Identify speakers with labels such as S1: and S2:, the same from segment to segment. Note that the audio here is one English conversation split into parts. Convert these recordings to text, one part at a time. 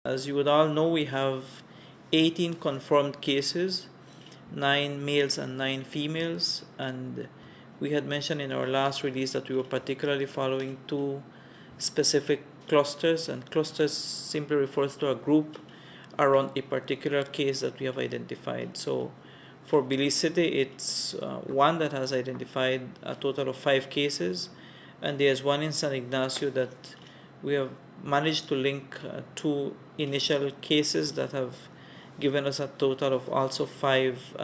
S1: As you would all know, we have 18 confirmed cases, 9 males and 9 females, and we had mentioned in our last release that we were particularly following two specific clusters, and clusters simply refers to a group around a particular case that we have identified. So for Belize City, it's one that has identified a total of 5 cases, and there's one in San Ignacio that we have managed to link two initial cases that have given us a total of also 5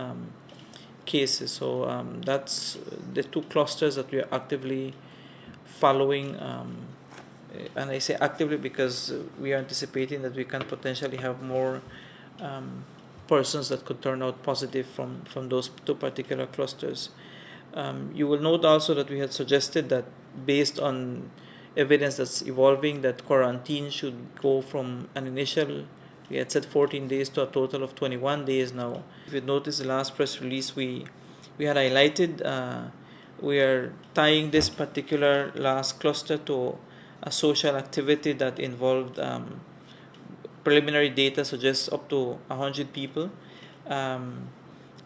S1: cases. So that's the two clusters that we are actively following. And I say actively because we are anticipating that we can potentially have more persons that could turn out positive from those two particular clusters. You will note also that we had suggested that based on evidence that's evolving, that quarantine should go from an initial, we had said 14 days, to a total of 21 days now. If you notice the last press release, we had highlighted we are tying this particular last cluster to a social activity that involved preliminary data suggests up to 100 people. And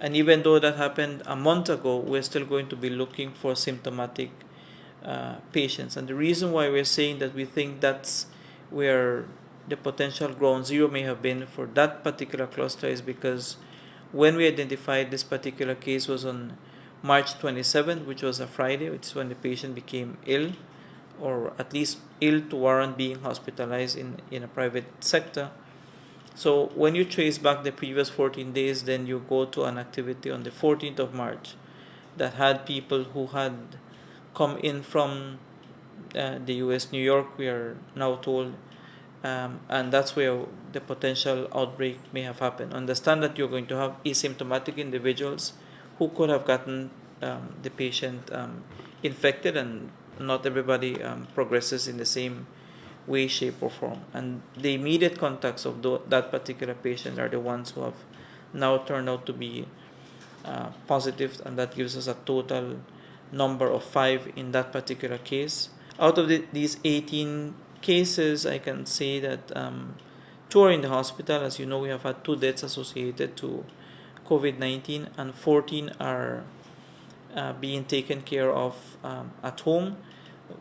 S1: even though that happened a month ago, we're still going to be looking for symptomatic patients. And the reason why we're saying that we think that's where the potential ground zero may have been for that particular cluster is because when we identified this particular case was on March 27th, which was a Friday, which is when the patient became ill, or at least ill to warrant being hospitalized in a private sector. So when you trace back the previous 14 days, then you go to an activity on the 14th of March that had people who had come in from the US, New York, we are now told, and that's where the potential outbreak may have happened. Understand that you're going to have asymptomatic individuals who could have gotten the patient infected, and not everybody progresses in the same way, shape, or form. And the immediate contacts of that particular patient are the ones who have now turned out to be positive, and that gives us a total number of 5 in that particular case. Out of these 18 cases, I can say that 2 are in the hospital. As you know, we have had 2 deaths associated to COVID-19, and 14 are being taken care of at home.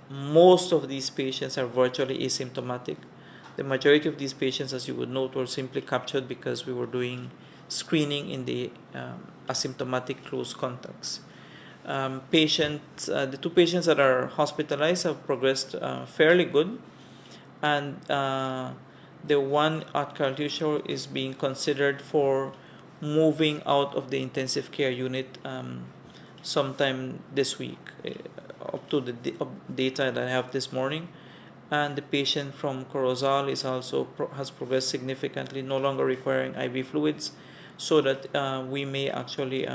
S1: Most of these patients are virtually asymptomatic. The majority of these patients, as you would note, were simply captured because we were doing screening in the asymptomatic close contacts. The 2 patients that are hospitalized have progressed fairly good, and the one at Carluccio is being considered for moving out of the intensive care unit sometime this week, up to the data that I have this morning. And the patient from Corozal is also has progressed significantly, no longer requiring IV fluids, so that we may actually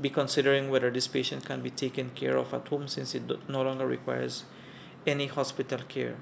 S1: be considering whether this patient can be taken care of at home, since it no longer requires any hospital care.